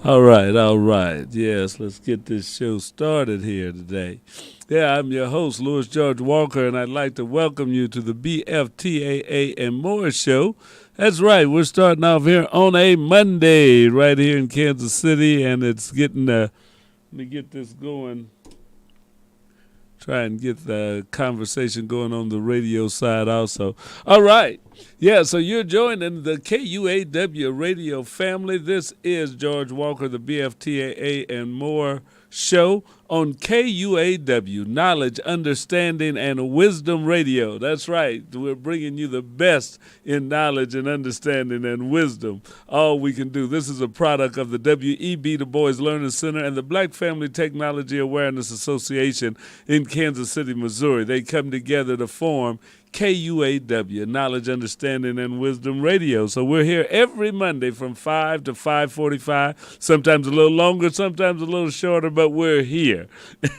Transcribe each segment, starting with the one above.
All right, all right. Yes, let's get this show started here today. Yeah, I'm your host, Louis George Walker, and I'd like to welcome you to the BFTAA and More show. That's right, we're starting off here on a Monday right here in Kansas City, and it's getting, let me get this going. Try and get the conversation going on the radio side also. All right. Yeah, so you're joining the KUAW radio family. This is George Walker, the BFTAA and More show on KUAW, Knowledge, Understanding, and Wisdom Radio. That's right. We're bringing you the best in knowledge and understanding and wisdom. All we can do. This is a product of the WEB Du Bois Learning Center and the Black Family Technology Awareness Association in Kansas City, Missouri. They come together to form KUAW, Knowledge, Understanding, and Wisdom Radio. So we're here every Monday from 5 to 5:45, sometimes a little longer, sometimes a little shorter, but we're here,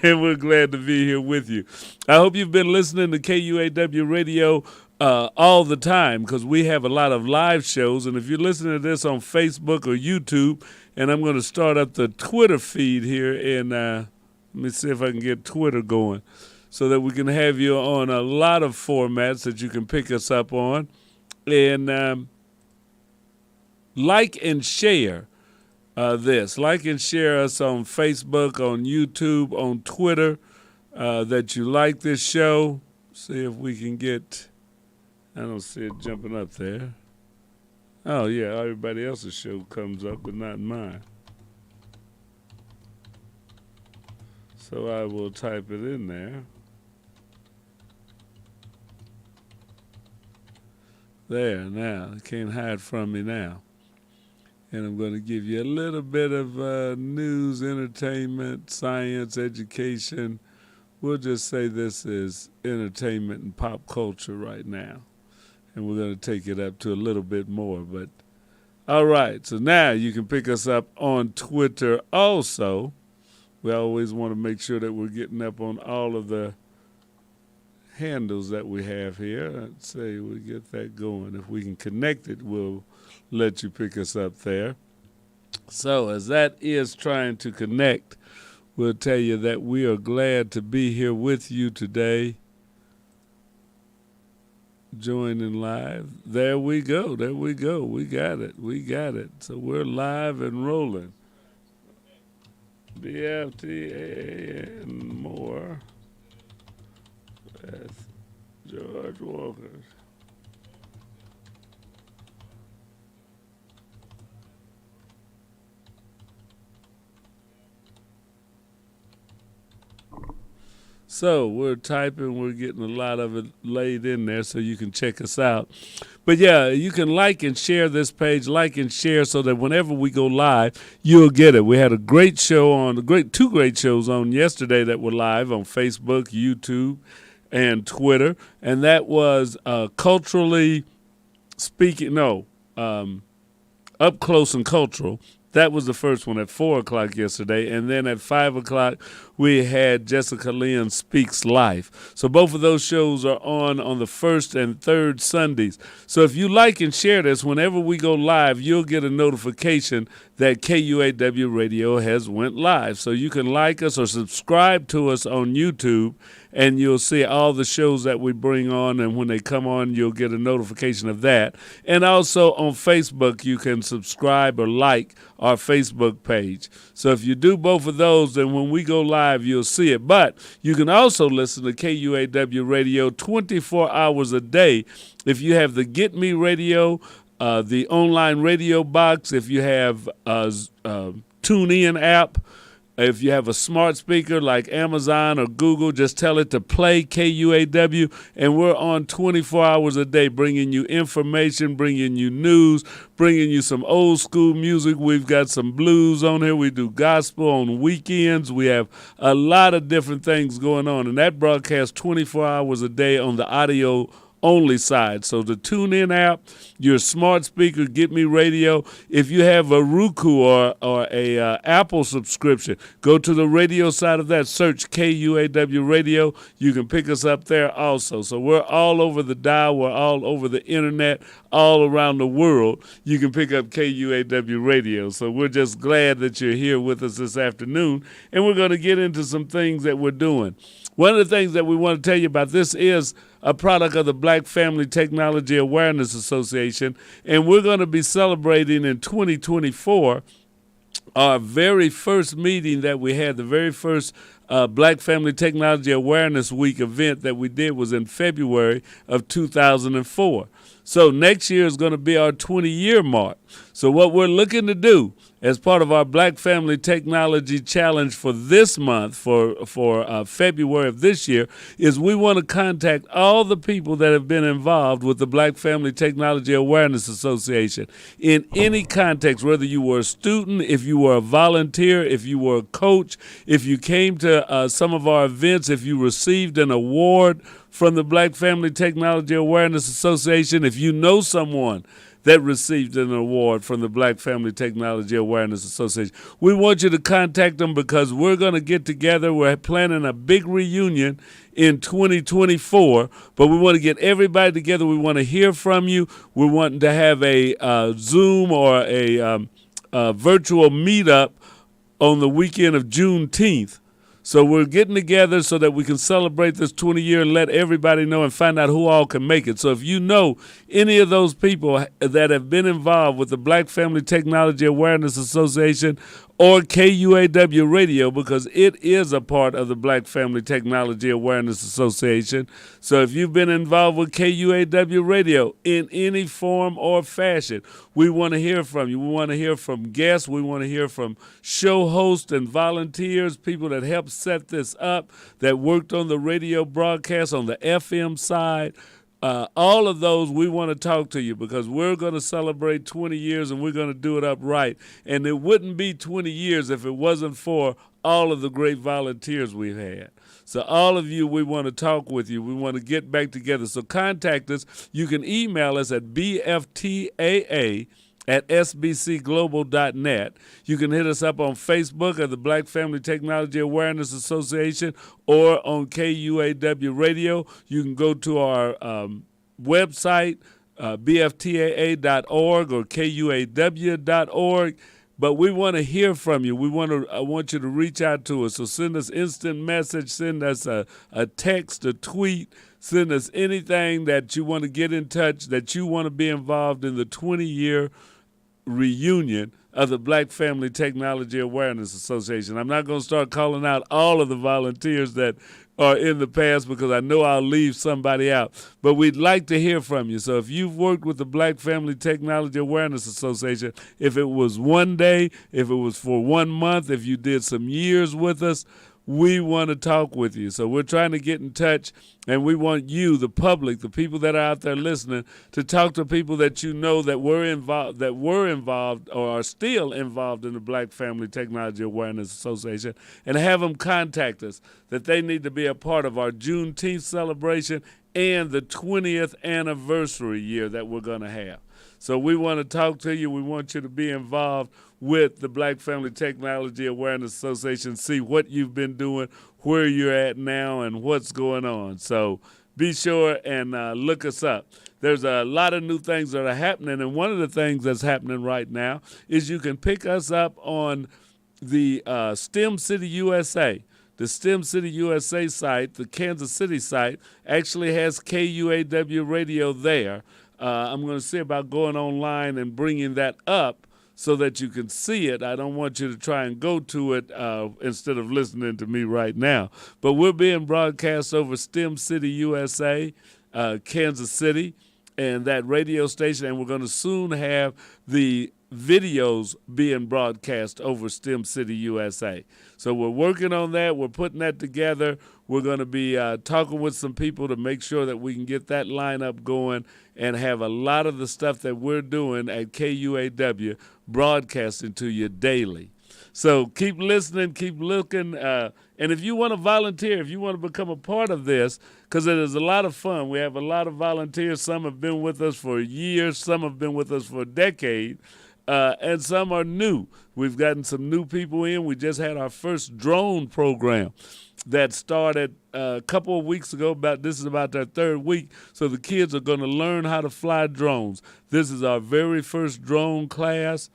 and we're glad to be here with you. I hope you've been listening to KUAW Radio all the time, because we have a lot of live shows, and if you're listening to this on Facebook or YouTube, and I'm going to start up the Twitter feed here, and let me see if I can get Twitter going, so that we can have you on a lot of formats that you can pick us up on. And like and share this. Like and share us on Facebook, on YouTube, on Twitter, that you like this show. See if we can get, I don't see it jumping up there. Oh, yeah, everybody else's show comes up, but not mine. So I will type it in there. There, now. You can't hide from me now. And I'm going to give you a little bit of news, entertainment, science, education. We'll just say this is entertainment and pop culture right now. And we're going to take it up to a little bit more. But all right, so now you can pick us up on Twitter also. We always want to make sure that we're getting up on all of the handles that we have here. I'd say we get that going. If we can connect it, we'll let you pick us up there. So as that is trying to connect, we'll tell you that we are glad to be here with you today, joining live. There we go. There we go. We got it. We got it. So we're live and rolling. BFTAA and More. That's George Walker. So we're typing, we're getting a lot of it laid in there so you can check us out. But yeah, you can like and share this page, like and share, so that whenever we go live, you'll get it. We had a great show on, two great shows on yesterday that were live on Facebook, YouTube, and Twitter, and that was culturally speaking, up close and cultural. That was the first one at 4 o'clock yesterday. And then at 5 o'clock, we had Jessica Lynn Speaks Life. So both of those shows are on the first and third Sundays. So if you like and share this, whenever we go live, you'll get a notification that KUAW Radio has went live. So you can like us or subscribe to us on YouTube, and you'll see all the shows that we bring on, and when they come on, you'll get a notification of that. And also on Facebook, you can subscribe or like our Facebook page. So if you do both of those, then when we go live, you'll see it. But you can also listen to KUAW Radio 24 hours a day if you have the Get Me Radio, the online radio box, if you have TuneIn app. If you have a smart speaker like Amazon or Google, just tell it to play KUAW, and we're on 24 hours a day bringing you information, bringing you news, bringing you some old school music. We've got some blues on here. We do gospel on weekends. We have a lot of different things going on, and that broadcasts 24 hours a day on the audio only side. So the TuneIn app, your smart speaker, Get Me Radio. If you have a Roku or a Apple subscription, go to the radio side of that. Search KUAW Radio. You can pick us up there also. So we're all over the dial. We're all over the internet, all around the world. You can pick up KUAW Radio. So we're just glad that you're here with us this afternoon, and we're going to get into some things that we're doing. One of the things that we want to tell you about, this is a product of the Black Family Technology Awareness Association, and we're going to be celebrating in 2024 our very first meeting that we had. The very first Black Family Technology Awareness Week event that we did was in February of 2004. So next year is going to be our 20-year mark. So what we're looking to do as part of our Black Family Technology Challenge for this month, for February of this year, is we want to contact all the people that have been involved with the Black Family Technology Awareness Association in any context, whether you were a student, if you were a volunteer, if you were a coach, if you came to some of our events, if you received an award from the Black Family Technology Awareness Association, if you know someone that received an award from the Black Family Technology Awareness Association. We want you to contact them because we're going to get together. We're planning a big reunion in 2024, but we want to get everybody together. We want to hear from you. We're wanting to have a Zoom or a virtual meetup on the weekend of Juneteenth. So we're getting together so that we can celebrate this 20-year and let everybody know and find out who all can make it. So if you know any of those people that have been involved with the Black Family Technology Awareness Association or KUAW Radio, because it is a part of the Black Family Technology Awareness Association. So if you've been involved with KUAW Radio in any form or fashion, we want to hear from you. We want to hear from guests. We want to hear from show hosts and volunteers, people that helped set this up, that worked on the radio broadcast on the FM side. All of those, we want to talk to you because we're going to celebrate 20 years and we're going to do it upright. And it wouldn't be 20 years if it wasn't for all of the great volunteers we've had. So all of you, we want to talk with you. We want to get back together. So contact us. You can email us at BFTAA@sbcglobal.net. You can hit us up on Facebook at the Black Family Technology Awareness Association or on KUAW Radio. You can go to our website, BFTAA.org or KUAW.org. But we want to hear from you. I want you to reach out to us. So send us instant message, send us a text, a tweet, send us anything that you want to get in touch, that you want to be involved in the 20-year reunion of the Black Family Technology Awareness Association. I'm not going to start calling out all of the volunteers that are in the past because I know I'll leave somebody out. But we'd like to hear from you. So if you've worked with the Black Family Technology Awareness Association, if it was one day, if it was for 1 month, if you did some years with us, we want to talk with you. So we're trying to get in touch, and we want you, the public, the people that are out there listening, to talk to people that you know that were involved or are still involved in the Black Family Technology Awareness Association, and have them contact us that they need to be a part of our Juneteenth celebration and the 20th anniversary year that we're going to have. So we want to talk to you. We want you to be involved with the Black Family Technology Awareness Association, see what you've been doing, where you're at now, and what's going on. So be sure and look us up. There's a lot of new things that are happening, and one of the things that's happening right now is you can pick us up on the STEM City USA. The STEM City USA site, the Kansas City site, actually has KUAW Radio there. I'm going to see about going online and bringing that up so that you can see it. I don't want you to try and go to it instead of listening to me right now. But we're being broadcast over STEM City USA, Kansas City, and that radio station, and we're going to soon have the videos being broadcast over STEM City USA. So we're working on that. We're putting that together. We're going to be talking with some people to make sure that we can get that lineup going and have a lot of the stuff that we're doing at KUAW broadcasting to you daily. So keep listening, keep looking. And if you want to volunteer, if you want to become a part of this, because it is a lot of fun. We have a lot of volunteers. Some have been with us for years. Some have been with us for a decade. And some are new. We've gotten some new people in. We just had our first drone program that started a couple of weeks ago. This is about their third week. So the kids are going to learn how to fly drones. This is our very first drone class,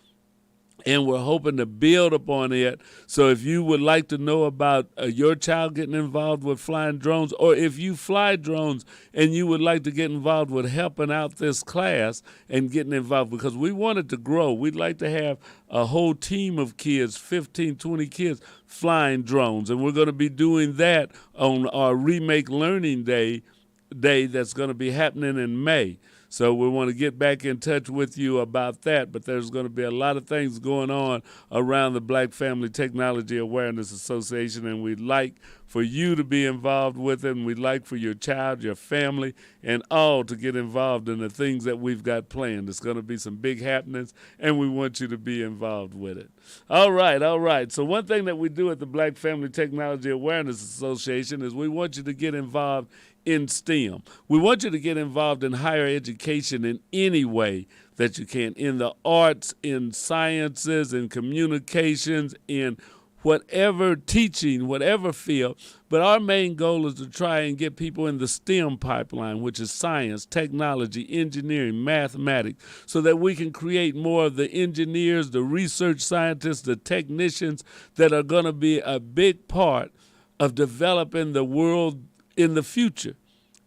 and we're hoping to build upon it. So if you would like to know about your child getting involved with flying drones, or if you fly drones and you would like to get involved with helping out this class and getting involved, because we want it to grow. We'd like to have a whole team of kids, 15, 20 kids, flying drones. And we're going to be doing that on our Remake Learning Day that's going to be happening in May. So we want to get back in touch with you about that, but there's going to be a lot of things going on around the Black Family Technology Awareness Association, and we'd like for you to be involved with it, and we'd like for your child, your family, and all to get involved in the things that we've got planned. There's going to be some big happenings, and we want you to be involved with it. All right. So one thing that we do at the Black Family Technology Awareness Association is we want you to get involved in STEM. We want you to get involved in higher education in any way that you can, in the arts, in sciences, in communications, in whatever teaching, whatever field. But our main goal is to try and get people in the STEM pipeline, which is science, technology, engineering, mathematics, so that we can create more of the engineers, the research scientists, the technicians that are going to be a big part of developing the world in the future.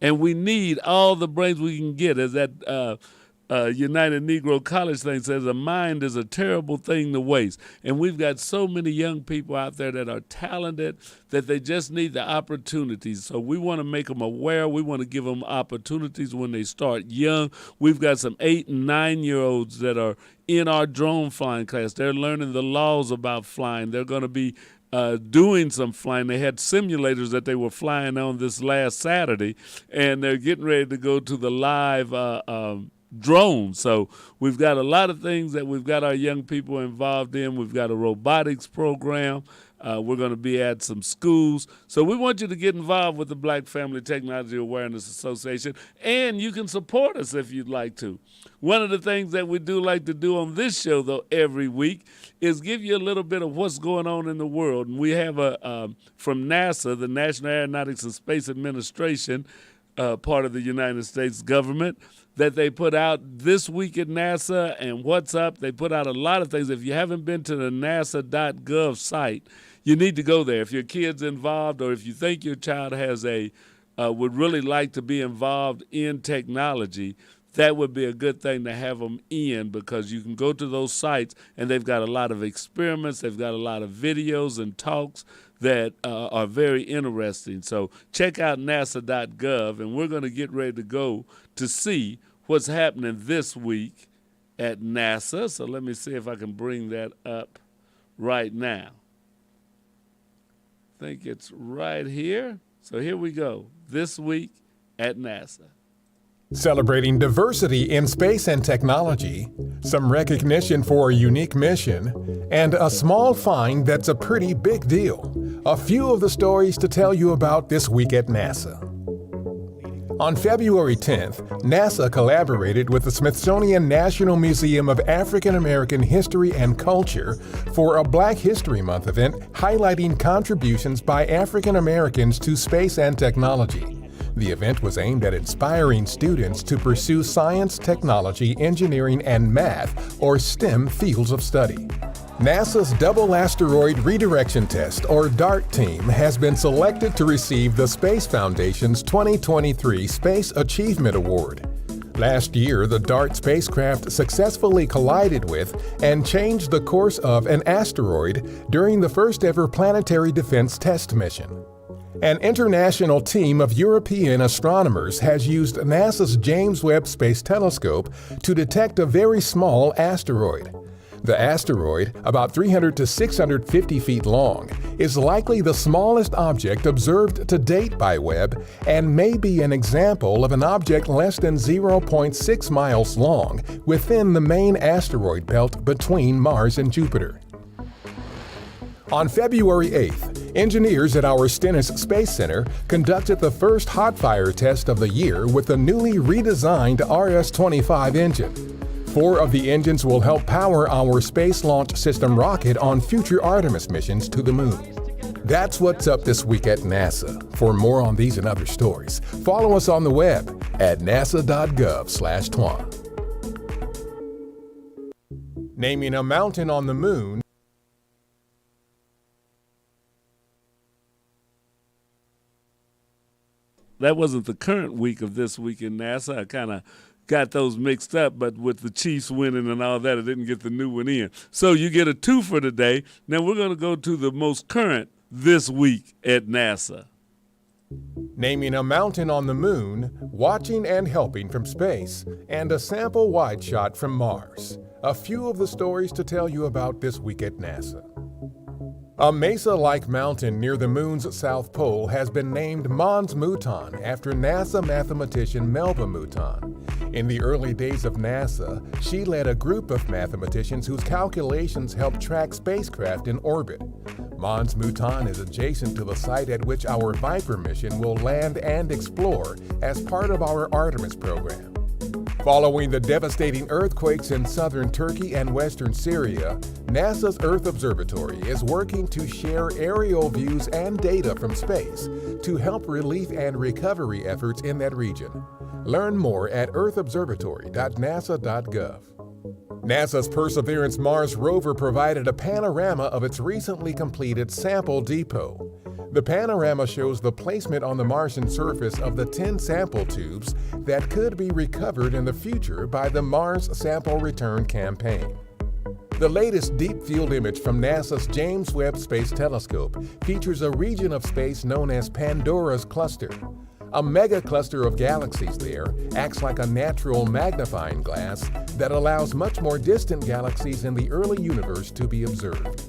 And we need all the brains we can get. As that United Negro College thing says, a mind is a terrible thing to waste. And we've got so many young people out there that are talented that they just need the opportunities. So we want to make them aware. We want to give them opportunities when they start young. We've got some 8 and 9-year-olds that are in our drone flying class. They're learning the laws about flying. They're going to be doing some flying. They had simulators that they were flying on this last Saturday, and they're getting ready to go to the live drone. So we've got a lot of things that we've got our young people involved in. We've got a robotics program. We're going to be at some schools. So we want you to get involved with the Black Family Technology Awareness Association, and you can support us if you'd like to. One of the things that we do like to do on this show, though, every week is give you a little bit of what's going on in the world. And we have from NASA, the National Aeronautics and Space Administration, part of the United States government, that they put out this week at NASA and what's up. They put out a lot of things. If you haven't been to the nasa.gov site, you need to go there. If your kid's involved, or if you think your child has would really like to be involved in technology, that would be a good thing to have them in, because you can go to those sites and they've got a lot of experiments. They've got a lot of videos and talks that are very interesting. So check out nasa.gov, and we're going to get ready to go to see what's happening this week at NASA. So let me see if I can bring that up right now. I think it's right here. So here we go. This week at NASA. Celebrating diversity in space and technology, some recognition for a unique mission, and a small find that's a pretty big deal. A few of the stories to tell you about this week at NASA. On February 10th, NASA collaborated with the Smithsonian National Museum of African American History and Culture for a Black History Month event highlighting contributions by African Americans to space and technology. The event was aimed at inspiring students to pursue science, technology, engineering, and math, or STEM fields of study. NASA's Double Asteroid Redirection Test, or DART team, has been selected to receive the Space Foundation's 2023 Space Achievement Award. Last year, the DART spacecraft successfully collided with and changed the course of an asteroid during the first ever planetary defense test mission. An international team of European astronomers has used NASA's James Webb Space Telescope to detect a very small asteroid. The asteroid, about 300 to 650 feet long, is likely the smallest object observed to date by Webb and may be an example of an object less than 0.6 miles long within the main asteroid belt between Mars and Jupiter. On February 8th, engineers at our Stennis Space Center conducted the first hot fire test of the year with the newly redesigned RS-25 engine. 4 of the engines will help power our Space Launch System rocket on future Artemis missions to the moon. That's what's up this week at NASA. For more on these and other stories, follow us on the web at nasa.gov/twan. Naming a mountain on the moon. That wasn't the current week of This Week in NASA. I kind of got those mixed up, but with the Chiefs winning and all that, I didn't get the new one in. So you get a 2 for today. Now we're going to go to the most current This Week at NASA. Naming a mountain on the moon, watching and helping from space, and a sample wide shot from Mars. A few of the stories to tell you about this week at NASA. A mesa-like mountain near the moon's south pole has been named Mons Mouton after NASA mathematician Melba Mouton. In the early days of NASA, she led a group of mathematicians whose calculations helped track spacecraft in orbit. Mons Mouton is adjacent to the site at which our Viper mission will land and explore as part of our Artemis program. Following the devastating earthquakes in southern Turkey and western Syria, NASA's Earth Observatory is working to share aerial views and data from space to help relief and recovery efforts in that region. Learn more at earthobservatory.nasa.gov. NASA's Perseverance Mars rover provided a panorama of its recently completed sample depot. The panorama shows the placement on the Martian surface of the 10 sample tubes that could be recovered in the future by the Mars Sample Return Campaign. The latest deep field image from NASA's James Webb Space Telescope features a region of space known as Pandora's Cluster. A mega cluster of galaxies there acts like a natural magnifying glass that allows much more distant galaxies in the early universe to be observed.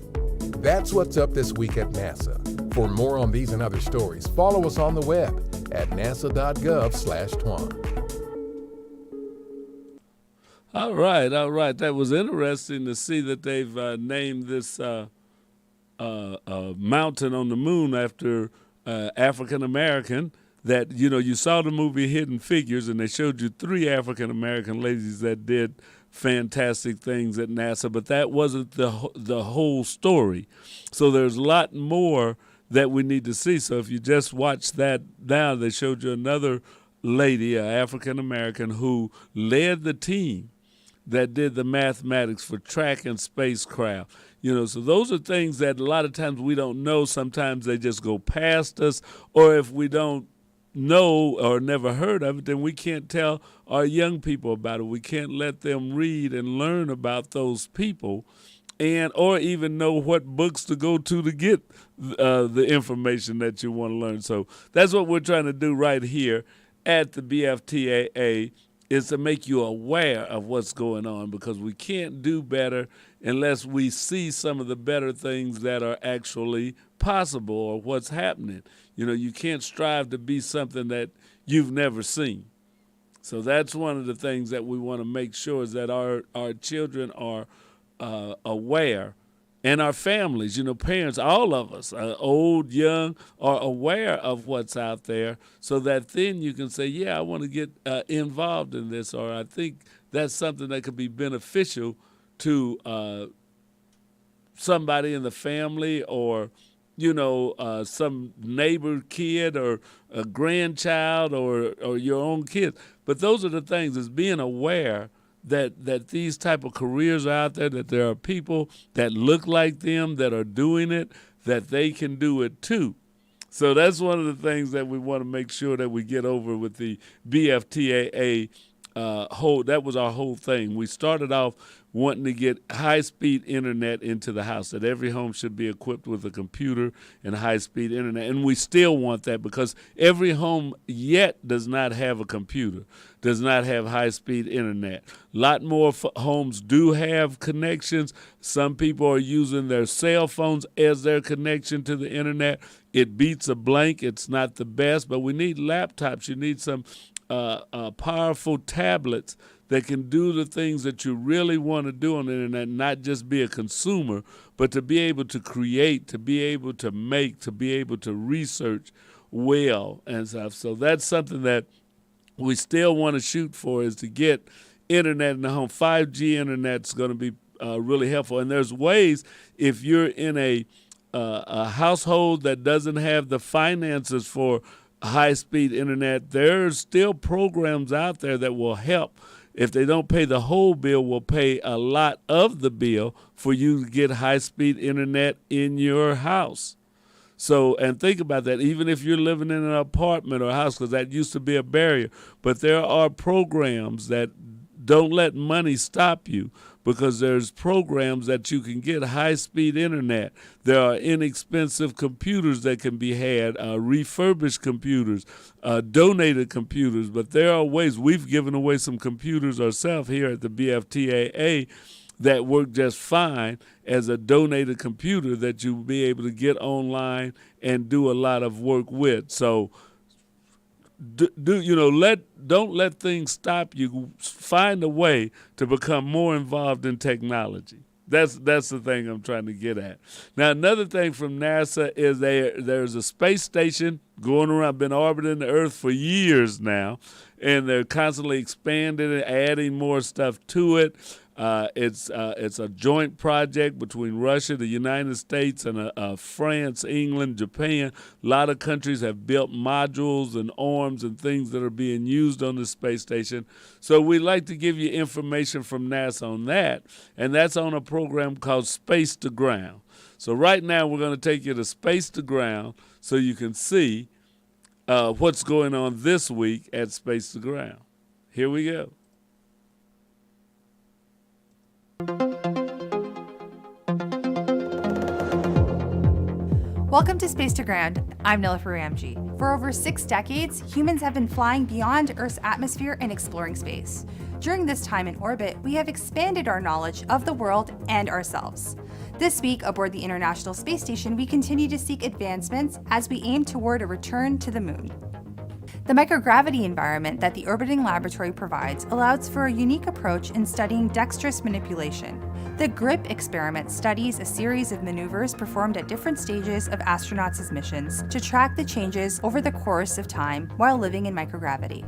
That's what's up this week at NASA. For more on these and other stories, follow us on the web at nasa.gov/twan. All right. That was interesting to see that they've named this mountain on the moon after African American. That, you saw the movie Hidden Figures, and they showed you 3 African American ladies that did fantastic things at NASA, but that wasn't the whole story. So there's a lot more that we need to see. So if you just watch that now, they showed you another lady, an African American, who led the team that did the mathematics for tracking spacecraft. So those are things that a lot of times we don't know. Sometimes they just go past us, or if we don't know or never heard of it, then we can't tell our young people about it. We can't let them read and learn about those people, and or even know what books to go to get the information that you want to learn. So that's what we're trying to do right here at the BFTAA, is to make you aware of what's going on, because we can't do better unless we see some of the better things that are actually possible or what's happening. You can't strive to be something that you've never seen. So that's one of the things that we want to make sure is that our children are aware, and our families, parents, all of us, old, young, are aware of what's out there, so that then you can say, yeah, I want to get involved in this, or I think that's something that could be beneficial to somebody in the family, or some neighbor kid, or a grandchild, or your own kids. But those are the things, is being aware that these type of careers are out there, that there are people that look like them that are doing it, that they can do it too. So that's one of the things that we want to make sure that we get over with the BFTAA that was our whole thing. We started off wanting to get high-speed internet into the house, that every home should be equipped with a computer and high-speed internet. And we still want that, because every home yet does not have a computer, does not have high-speed internet. A lot more homes do have connections. Some people are using their cell phones as their connection to the internet. It beats a blank. It's not the best, but we need laptops. You need some powerful tablets that can do the things that you really want to do on the internet, not just be a consumer, but to be able to create, to be able to make, to be able to research well and stuff. So that's something that we still want to shoot for, is to get internet in the home. 5G internet's going to be really helpful. And there's ways, if you're in a household that doesn't have the finances for high-speed internet, there's still programs out there that will help. If they don't pay the whole bill, will pay a lot of the bill for you to get high-speed internet in your house. So, and think about that, even if you're living in an apartment or a house, because that used to be a barrier. But there are programs that don't let money stop you, because there's programs that you can get high-speed internet. There are inexpensive computers that can be had, refurbished computers, donated computers. But there are ways. We've given away some computers ourselves here at the BFTAA that work just fine as a donated computer that you'll be able to get online and do a lot of work with. So don't let things stop you. Find a way to become more involved in technology. That's the thing I'm trying to get at. Now, another thing from NASA is there's a space station going around, been orbiting the Earth for years now, and they're constantly expanding it, adding more stuff to it. It's a joint project between Russia, the United States, and France, England, Japan. A lot of countries have built modules and arms and things that are being used on the space station. So we'd like to give you information from NASA on that, and that's on a program called Space to Ground. So right now we're going to take you to Space to Ground so you can see what's going on this week at Space to Ground. Here we go. Welcome to Space to Ground. I'm Nilofer Ramji. For over 6 decades, humans have been flying beyond Earth's atmosphere and exploring space. During this time in orbit, we have expanded our knowledge of the world and ourselves. This week, aboard the International Space Station, we continue to seek advancements as we aim toward a return to the moon. The microgravity environment that the orbiting laboratory provides allows for a unique approach in studying dexterous manipulation. The GRIP experiment studies a series of maneuvers performed at different stages of astronauts' missions to track the changes over the course of time while living in microgravity.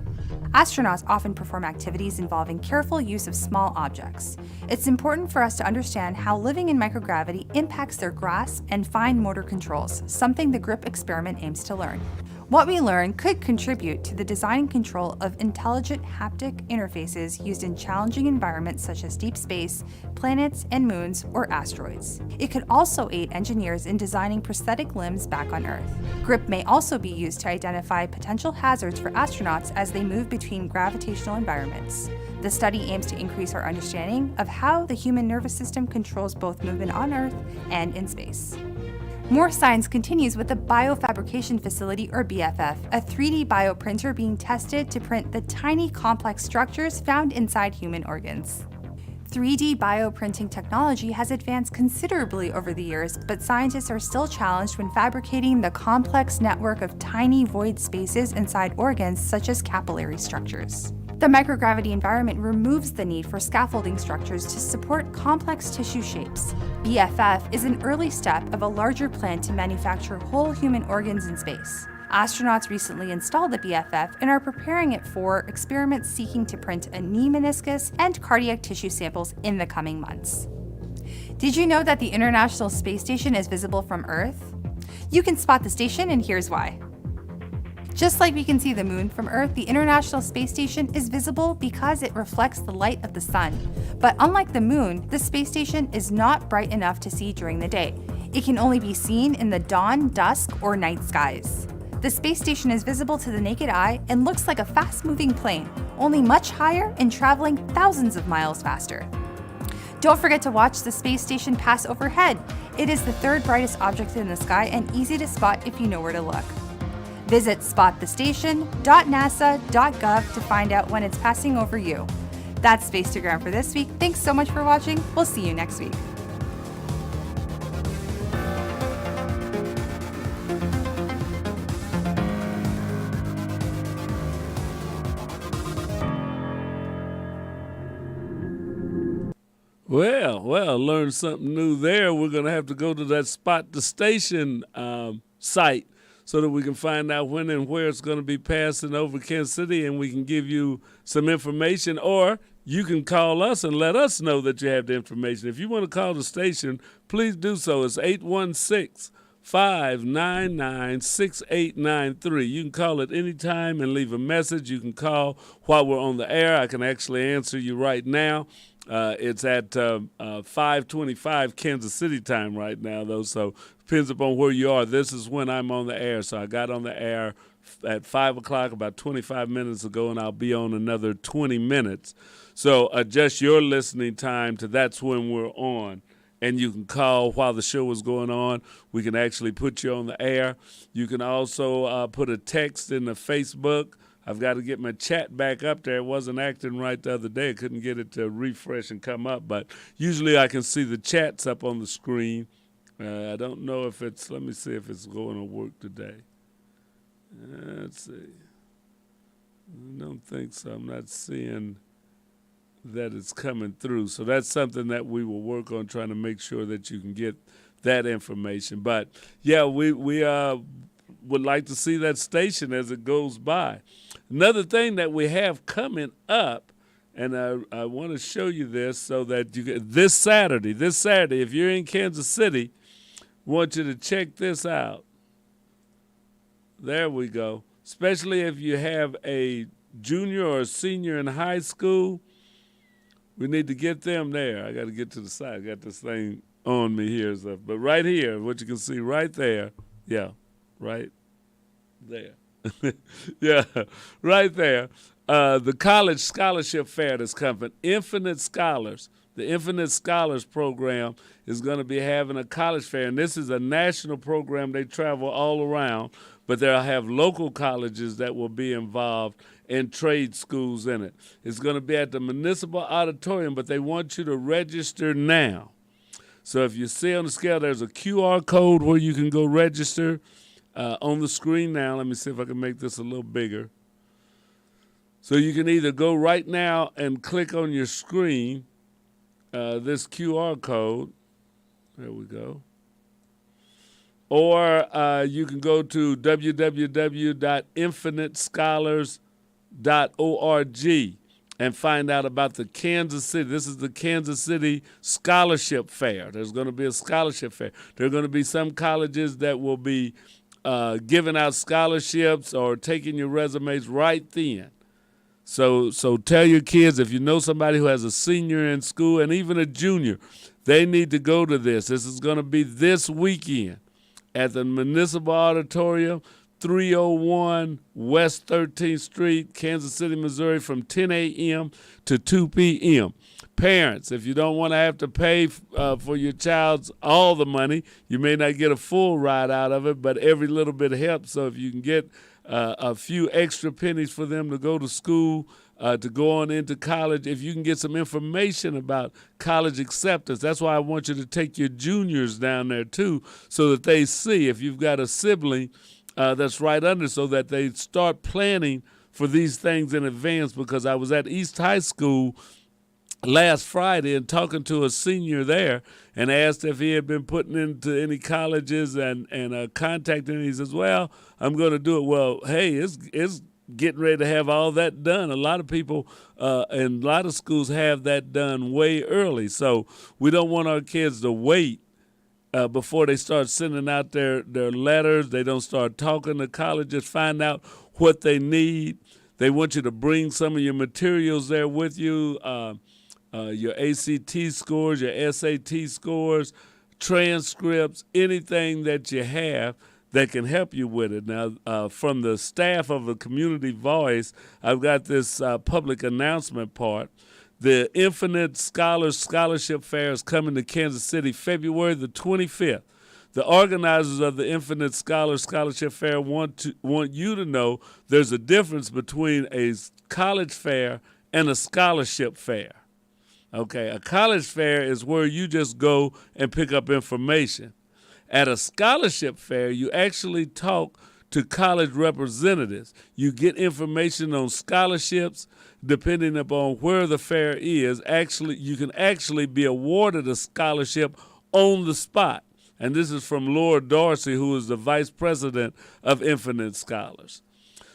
Astronauts often perform activities involving careful use of small objects. It's important for us to understand how living in microgravity impacts their grasp and fine motor controls, something the GRIP experiment aims to learn. What we learn could contribute to the design and control of intelligent haptic interfaces used in challenging environments such as deep space, planets and moons, or asteroids. It could also aid engineers in designing prosthetic limbs back on Earth. GRIP may also be used to identify potential hazards for astronauts as they move between gravitational environments. The study aims to increase our understanding of how the human nervous system controls both movement on Earth and in space. More science continues with the Biofabrication Facility, or BFF, a 3D bioprinter being tested to print the tiny complex structures found inside human organs. 3D bioprinting technology has advanced considerably over the years, but scientists are still challenged when fabricating the complex network of tiny void spaces inside organs such as capillary structures. The microgravity environment removes the need for scaffolding structures to support complex tissue shapes. BFF is an early step of a larger plan to manufacture whole human organs in space. Astronauts recently installed the BFF and are preparing it for experiments seeking to print a knee meniscus and cardiac tissue samples in the coming months. Did you know that the International Space Station is visible from Earth? You can spot the station, and here's why. Just like we can see the moon from Earth, the International Space Station is visible because it reflects the light of the sun. But unlike the moon, the space station is not bright enough to see during the day. It can only be seen in the dawn, dusk, or night skies. The space station is visible to the naked eye and looks like a fast-moving plane, only much higher and traveling thousands of miles faster. Don't forget to watch the space station pass overhead. It is the third brightest object in the sky and easy to spot if you know where to look. Visit spotthestation.nasa.gov to find out when it's passing over you. That's Space to Ground for this week. Thanks so much for watching. We'll see you next week. Well, learn something new there. We're going to have to go to that Spot the Station site so that we can find out when and where it's going to be passing over Kansas City, and we can give you some information, or you can call us and let us know that you have the information. If you want to call the station, please do so. It's 816-599-6893. You can call at any time and leave a message. You can call while we're on the air. I can actually answer you right now. It's at 5:25 Kansas City time right now, though, so depends upon where you are. This is when I'm on the air, so I got on the air at 5 o'clock about 25 minutes ago, and I'll be on another 20 minutes. So adjust your listening time to that's when we're on, and you can call while the show is going on. We can actually put you on the air. You can also put a text in the Facebook. I've got to get my chat back up there. It wasn't acting right the other day. I couldn't get it to refresh and come up, but usually I can see the chats up on the screen. I don't know if it's, let me see if it's going to work today. Let's see. I don't think so. I'm not seeing that it's coming through. So that's something that we will work on, trying to make sure that you can get that information. But, yeah, we would like to see that station as it goes by. Another thing that we have coming up, and I want to show you this so that you can, this Saturday, if you're in Kansas City, I want you to check this out. There we go. Especially if you have a junior or a senior in high school, we need to get them there. I got to get to the side. I got this thing on me here. So, but right here, what you can see right there, yeah, right there. Yeah, right there. The college scholarship fair that's coming, Infinite Scholars. The Infinite Scholars program is going to be having a college fair, and this is a national program. They travel all around, but they'll have local colleges that will be involved and trade schools in it. It's going to be at the Municipal Auditorium, but they want you to register now. So if you see on the scale, there's a QR code where you can go register on the screen now. Let me see if I can make this a little bigger. So you can either go right now and click on your screen, this QR code. There we go. Or you can go to www.infinitescholars.org and find out about the Kansas City. This is the Kansas City Scholarship Fair. There's going to be a scholarship fair. There are going to be some colleges that will be giving out scholarships or taking your resumes right then. So tell your kids, if you know somebody who has a senior in school and even a junior, they need to go to this. This is going to be this weekend at the Municipal Auditorium, 301 West 13th Street, Kansas City, Missouri, from 10 a.m. to 2 p.m. Parents, if you don't want to have to pay for your child's all the money, you may not get a full ride out of it, but every little bit helps. So if you can get a few extra pennies for them to go to school, to go on into college, if you can get some information about college acceptance, that's why I want you to take your juniors down there too, so that they see if you've got a sibling that's right under, so that they start planning for these things in advance. Because I was at East High School last Friday and talking to a senior there and asked if he had been putting into any colleges and contacting, and he says, well, I'm going to do it. Well, hey, it's getting ready to have all that done. A lot of people and a lot of schools have that done way early. So we don't want our kids to wait before they start sending out their letters. They don't start talking to colleges, find out what they need. They want you to bring some of your materials there with you, your ACT scores, your SAT scores, transcripts, anything that you have that can help you with it. Now, from the staff of the Community Voice, I've got this public announcement part. The Infinite Scholars Scholarship Fair is coming to Kansas City February the 25th. The organizers of the Infinite Scholars Scholarship Fair want you to know there's a difference between a college fair and a scholarship fair. Okay, a college fair is where you just go and pick up information. At a scholarship fair, you actually talk to college representatives. You get information on scholarships depending upon where the fair is. Actually, you can actually be awarded a scholarship on the spot. And this is from Laura Dorsey, who is the vice president of Infinite Scholars.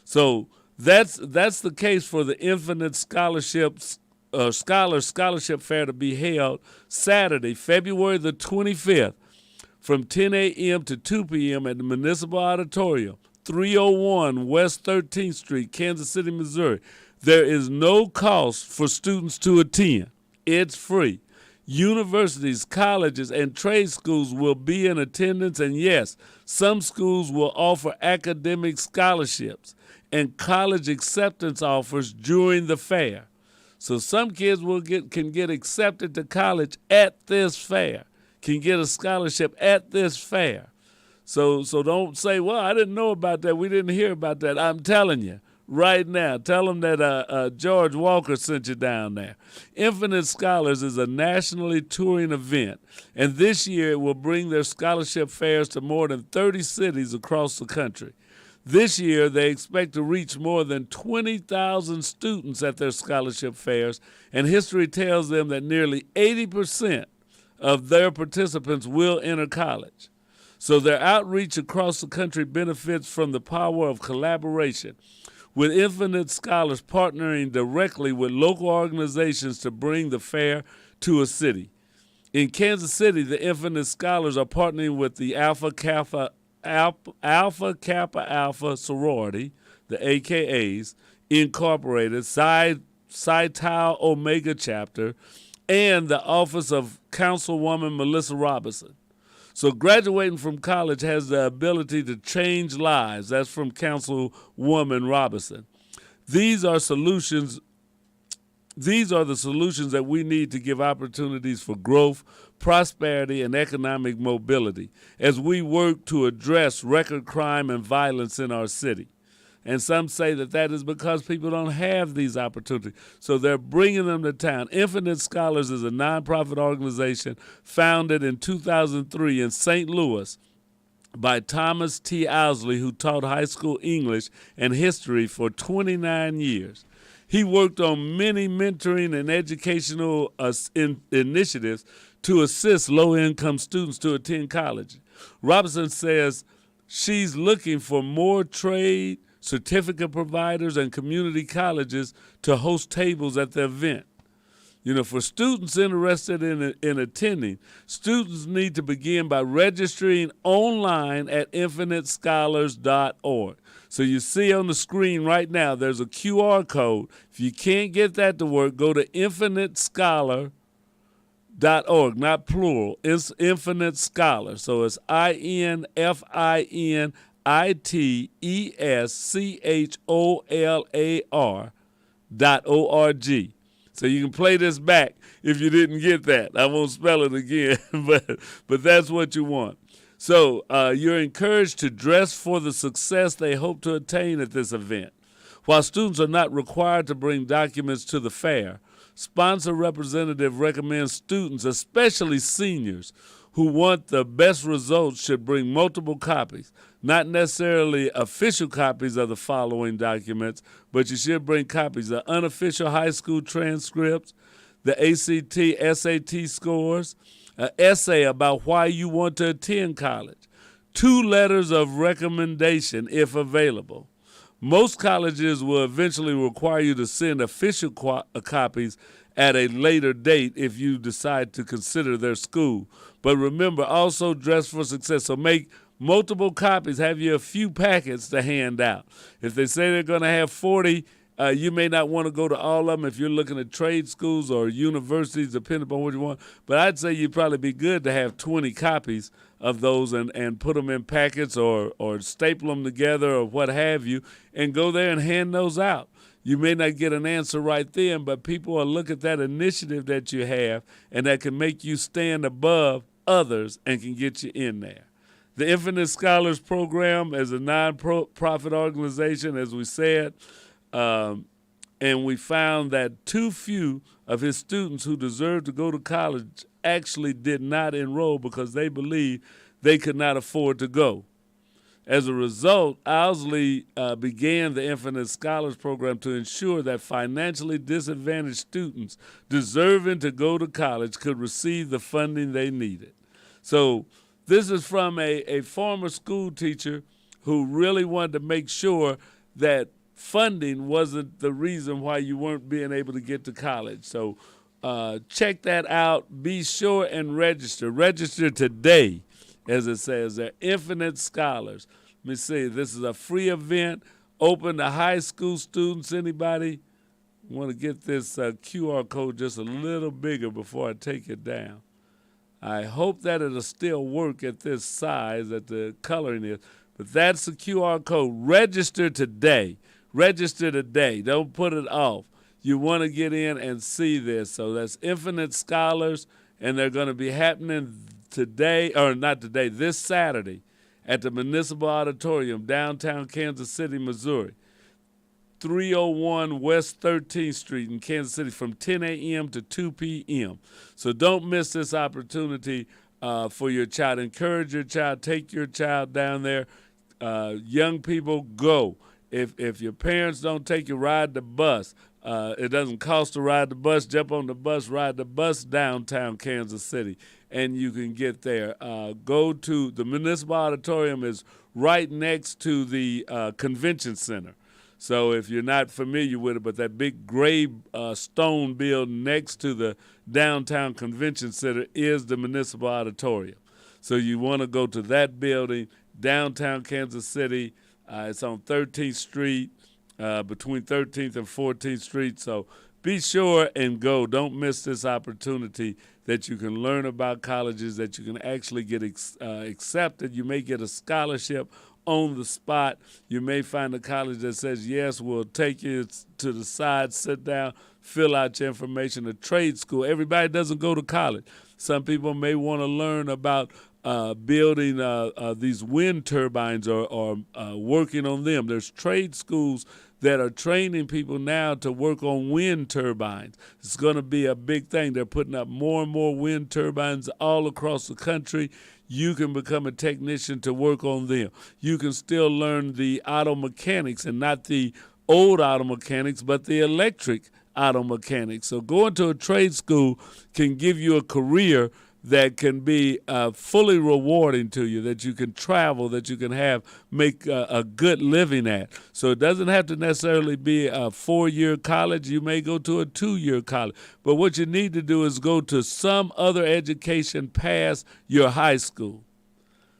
So that's the case for the Infinite Scholarship Fair to be held Saturday, February the 25th, from 10 a.m. to 2 p.m. at the Municipal Auditorium, 301 West 13th Street, Kansas City, Missouri. There is no cost for students to attend. It's free. Universities, colleges, and trade schools will be in attendance, and yes, some schools will offer academic scholarships and college acceptance offers during the fair. So some kids can get accepted to college at this fair, can get a scholarship at this fair. So don't say, well, I didn't know about that. We didn't hear about that. I'm telling you right now. Tell them that George Walker sent you down there. Infinite Scholars is a nationally touring event, and this year it will bring their scholarship fairs to more than 30 cities across the country. This year, they expect to reach more than 20,000 students at their scholarship fairs, and history tells them that nearly 80% of their participants will enter college. So their outreach across the country benefits from the power of collaboration, with Infinite Scholars partnering directly with local organizations to bring the fair to a city. In Kansas City, the Infinite Scholars are partnering with the Alpha Kappa Alpha sorority, the AKAs, Incorporated, Psi Tau Omega chapter, and the office of Councilwoman Melissa Robinson. So graduating from college has the ability to change lives. That's from Councilwoman Robinson. These are the solutions that we need to give opportunities for growth, prosperity, and economic mobility as we work to address record crime and violence in our city. And some say that is because people don't have these opportunities. So they're bringing them to town. Infinite Scholars is a nonprofit organization founded in 2003 in St. Louis by Thomas T. Owsley, who taught high school English and history for 29 years. He worked on many mentoring and educational initiatives to assist low-income students to attend college. Robinson says she's looking for more trade, certificate providers, and community colleges to host tables at the event. You know, for students interested in attending, students need to begin by registering online at infinitescholars.org. So you see on the screen right now, there's a QR code. If you can't get that to work, go to infinitescholar.org, not plural. It's Infinite Scholar. So it's INFINITESCHOLAR.org. So you can play this back if you didn't get that. I won't spell it again, but that's what you want. So you're encouraged to dress for the success they hope to attain at this event. While students are not required to bring documents to the fair, sponsor representative recommends students, especially seniors, who want the best results should bring multiple copies, not necessarily official copies of the following documents, but you should bring copies of unofficial high school transcripts, the ACT, SAT scores, an essay about why you want to attend college, 2 letters of recommendation if available. Most colleges will eventually require you to send official copies at a later date if you decide to consider their school. But remember, also dress for success. So make multiple copies. Have you a few packets to hand out. If they say they're going to have 40, you may not want to go to all of them if you're looking at trade schools or universities, depending upon what you want. But I'd say you'd probably be good to have 20 copies of those and put them in packets or staple them together or what have you, and go there and hand those out. You may not get an answer right then, but people will look at that initiative that you have, and that can make you stand above others and can get you in there. The Infinite Scholars Program is a non-profit organization, as we said, and we found that too few of his students who deserved to go to college actually did not enroll because they believed they could not afford to go. As a result, Owsley began the Infinite Scholars Program to ensure that financially disadvantaged students deserving to go to college could receive the funding they needed. So this is from a former school teacher who really wanted to make sure that funding wasn't the reason why you weren't being able to get to college. So check that out. Be sure and register. Register today, as it says. They're Infinite Scholars. Let me see. This is a free event open to high school students. Anybody want to get this QR code just a little bigger before I take it down? I hope that it'll still work at this size that the coloring is. But that's the QR code. Register today. Register today. Don't put it off. You want to get in and see this. So that's Infinite Scholars, and they're going to be happening today, or not today, this Saturday at the Municipal Auditorium, downtown Kansas City, Missouri. 301 West 13th Street in Kansas City from 10 a.m. to 2 p.m. So don't miss this opportunity for your child. Encourage your child. Take your child down there. Young people, go. If your parents don't take you, ride the bus. It doesn't cost to ride the bus. Jump on the bus, ride the bus downtown Kansas City, and you can get there. Go to the Municipal Auditorium is right next to the Convention Center. So if you're not familiar with it, but that big gray stone building next to the downtown Convention Center is the Municipal Auditorium. So you want to go to that building, downtown Kansas City. It's on 13th Street, between 13th and 14th Street. So be sure and go. Don't miss this opportunity that you can learn about colleges, that you can actually get accepted. You may get a scholarship on the spot. You may find a college that says, yes, we'll take you to the side, sit down, fill out your information. A trade school, everybody doesn't go to college. Some people may want to learn about building these wind turbines or working on them. There's trade schools that are training people now to work on wind turbines. It's going to be a big thing. They're putting up more and more wind turbines all across the country. You can become a technician to work on them. You can still learn the auto mechanics, and not the old auto mechanics, but the electric auto mechanics. So going to a trade school can give you a career that can be fully rewarding to you, that you can travel, that you can make a good living at. So it doesn't have to necessarily be a 4-year college. You may go to a 2-year college. But what you need to do is go to some other education past your high school.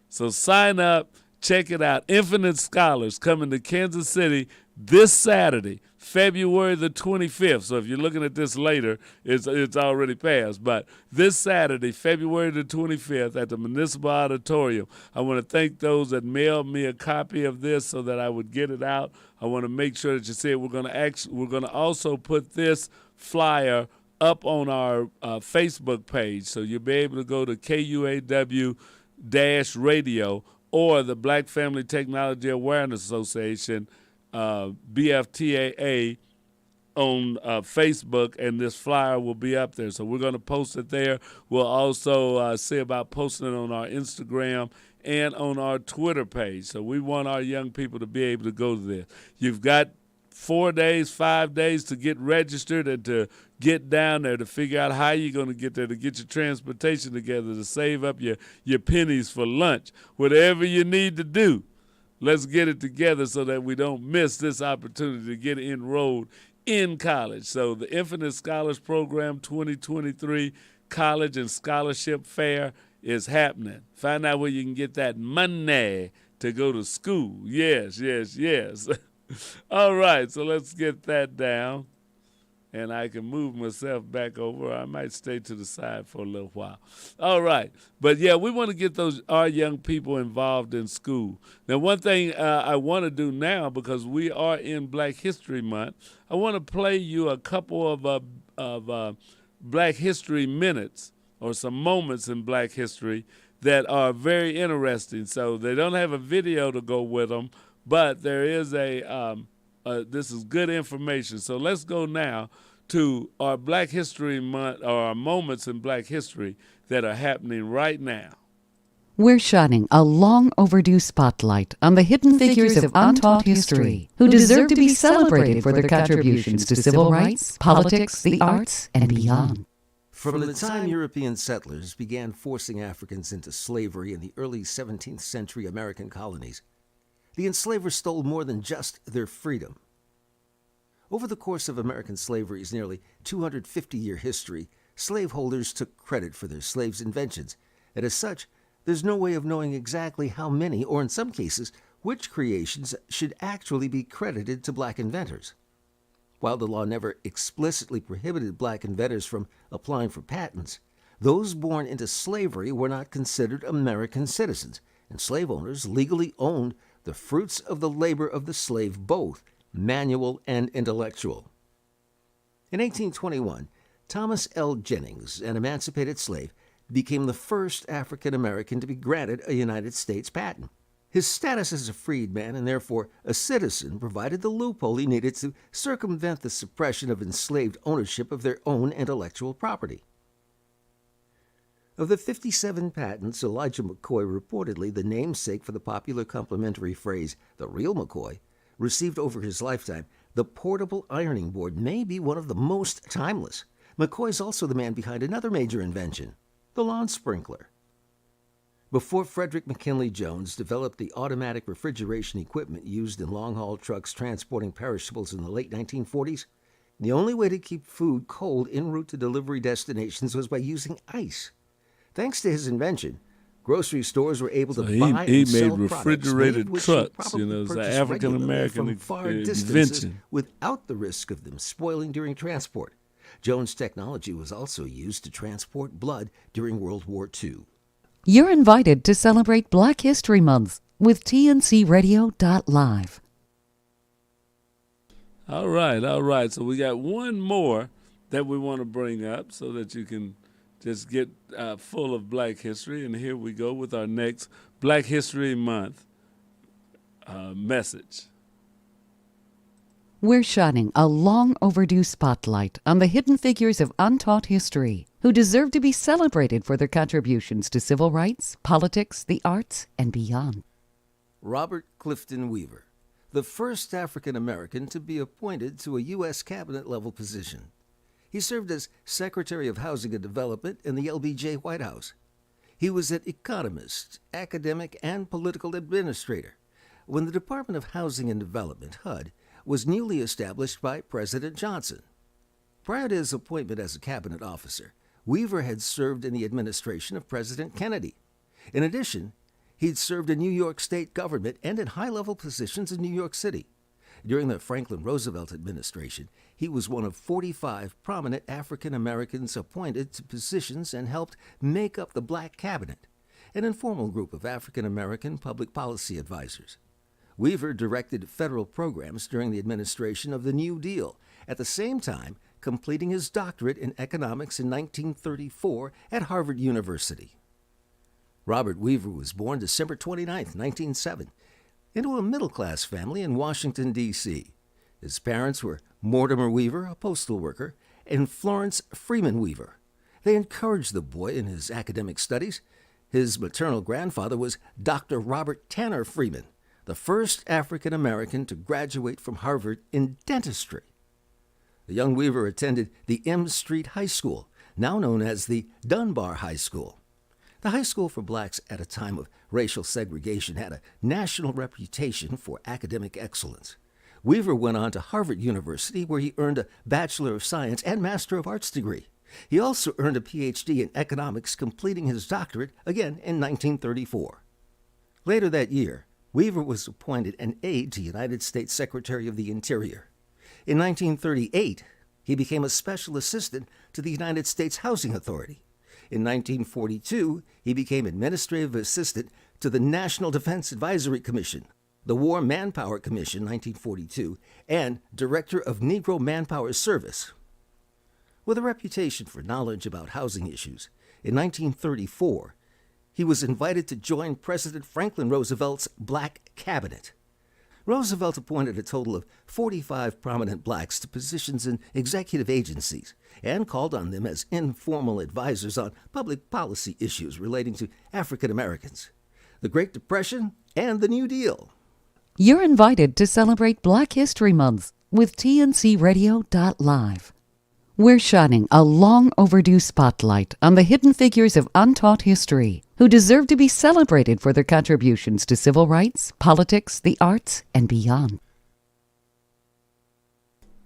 So sign up, check it out. Infinite Scholars coming to Kansas City this Saturday, February the 25th. So if you're looking at this later, it's already passed. But this Saturday, February the 25th at the Municipal Auditorium. I want to thank those that mailed me a copy of this so that I would get it out. I want to make sure that you see it. We're going to also put this flyer up on our Facebook page. So you'll be able to go to KUAW-radio or the Black Family Technology Awareness Association, BFTAA, on Facebook, and this flyer will be up there. So we're going to post it there. We'll also see about posting it on our Instagram and on our Twitter page. So we want our young people to be able to go to this. You've got 4 days, 5 days to get registered and to get down there, to figure out how you're going to get there, to get your transportation together, to save up your pennies for lunch, whatever you need to do. Let's get it together so that we don't miss this opportunity to get enrolled in college. So the Infinite Scholars Program 2023 College and Scholarship Fair is happening. Find out where you can get that money to go to school. Yes, yes, yes. All right, so let's get that down. And I can move myself back over. I might stay to the side for a little while. All right. But, yeah, we want to get our young people involved in school. Now, one thing I want to do now, because we are in Black History Month, I want to play you a couple of Black History minutes or some moments in Black history that are very interesting. So they don't have a video to go with them, but there is this is good information. So let's go now to our Black History Month, or our moments in Black history that are happening right now. We're shining a long overdue spotlight on the hidden figures of untaught history who deserve to be celebrated for their contributions to civil rights, politics, the arts, and beyond. From the time European settlers began forcing Africans into slavery in the early 17th century American colonies, the enslavers stole more than just their freedom. Over the course of American slavery's nearly 250-year history, slaveholders took credit for their slaves' inventions, and as such, there's no way of knowing exactly how many, or in some cases, which creations should actually be credited to black inventors. While the law never explicitly prohibited black inventors from applying for patents, those born into slavery were not considered American citizens, and slave owners legally owned the fruits of the labor of the slave, both manual and intellectual. In 1821, Thomas L. Jennings, an emancipated slave, became the first African American to be granted a United States patent. His status as a freedman and therefore a citizen provided the loophole he needed to circumvent the suppression of enslaved ownership of their own intellectual property. Of the 57 patents, Elijah McCoy, reportedly the namesake for the popular complimentary phrase, "the real McCoy," received over his lifetime, the portable ironing board may be one of the most timeless. McCoy's also the man behind another major invention, the lawn sprinkler. Before Frederick McKinley Jones developed the automatic refrigeration equipment used in long-haul trucks transporting perishables in the late 1940s, the only way to keep food cold en route to delivery destinations was by using ice. Thanks to his invention, grocery stores were able to buy and sell refrigerated products trucks, it's an African-American invention. Without the risk of them spoiling during transport. Jones' technology was also used to transport blood during World War II. You're invited to celebrate Black History Month with TNCRadio.live. All right. So we got one more that we want to bring up so that you can just get full of Black history. And here we go with our next Black History Month message. We're shining a long overdue spotlight on the hidden figures of untaught history who deserve to be celebrated for their contributions to civil rights, politics, the arts, and beyond. Robert Clifton Weaver, the first African American to be appointed to a U.S. cabinet-level position. He served as Secretary of Housing and Development in the LBJ White House. He was an economist, academic, and political administrator when the Department of Housing and Development, HUD, was newly established by President Johnson. Prior to his appointment as a cabinet officer, Weaver had served in the administration of President Kennedy. In addition, he'd served in New York state government and in high-level positions in New York City. During the Franklin Roosevelt administration, he was one of 45 prominent African Americans appointed to positions and helped make up the Black Cabinet, an informal group of African American public policy advisors. Weaver directed federal programs during the administration of the New Deal, at the same time completing his doctorate in economics in 1934 at Harvard University. Robert Weaver was born December 29, 1907, into a middle-class family in Washington, D.C. His parents were Mortimer Weaver, a postal worker, and Florence Freeman Weaver. They encouraged the boy in his academic studies. His maternal grandfather was Dr. Robert Tanner Freeman, the first African American to graduate from Harvard in dentistry. The young Weaver attended the M Street High School, now known as the Dunbar High School. The high school for blacks at a time of racial segregation had a national reputation for academic excellence. Weaver went on to Harvard University, where he earned a Bachelor of Science and Master of Arts degree. He also earned a Ph.D. in economics, completing his doctorate again in 1934. Later that year, Weaver was appointed an aide to United States Secretary of the Interior. In 1938, he became a special assistant to the United States Housing Authority. In 1942, he became administrative assistant to the National Defense Advisory Commission, the War Manpower Commission, 1942, and director of Negro Manpower Service. With a reputation for knowledge about housing issues, in 1934, he was invited to join President Franklin Roosevelt's Black Cabinet. Roosevelt appointed a total of 45 prominent blacks to positions in executive agencies and called on them as informal advisors on public policy issues relating to African Americans, the Great Depression, and the New Deal. You're invited to celebrate Black History Month with TNCRadio.live. We're shining a long overdue spotlight on the hidden figures of untaught history who deserve to be celebrated for their contributions to civil rights, politics, the arts, and beyond.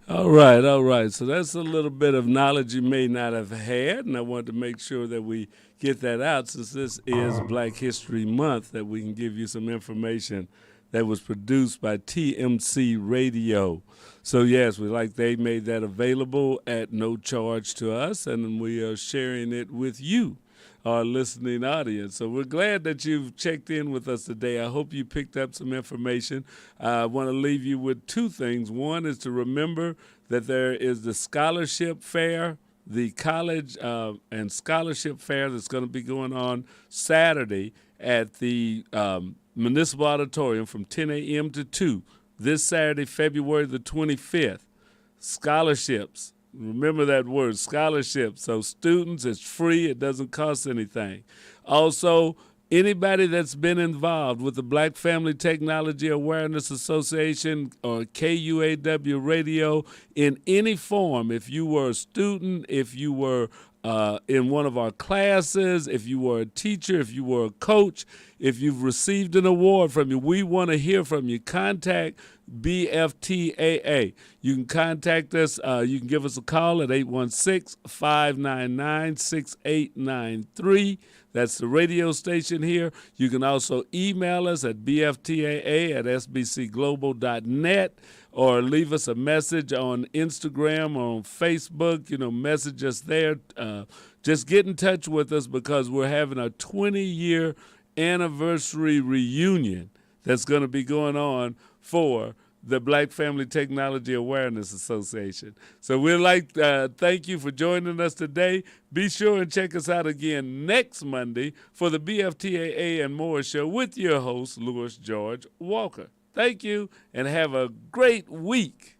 All right. So that's a little bit of knowledge you may not have had, and I wanted to make sure that we get that out since this is Black History Month, that we can give you some information that was produced by TMC Radio. So yes, they made that available at no charge to us, and we are sharing it with you, our listening audience. So we're glad that you've checked in with us today. I hope you picked up some information. I want to leave you with two things. One is to remember that there is the scholarship fair, the college and scholarship fair that's going to be going on Saturday at the Municipal Auditorium from 10 a.m. to 2 this Saturday, February the 25th. Scholarships. Remember that word, scholarship. So students, it's free. It doesn't cost anything. Also, anybody that's been involved with the Black Family Technology Awareness Association or KUAW Radio in any form, if you were a student, if you were in one of our classes, if you were a teacher, if you were a coach, if you've received an award from you, we want to hear from you. Contact BFTAA. You can contact us. You can give us a call at 816-599-6893. That's the radio station here. You can also email us at bftaa@sbcglobal.net or leave us a message on Instagram or on Facebook. Message us there. Just get in touch with us because we're having a 20-year anniversary reunion that's going to be going on for the Black Family Technology Awareness Association. So we'd thank you for joining us today. Be sure and check us out again next Monday for the BFTAA and More show with your host, Louis George Walker. Thank you, and have a great week.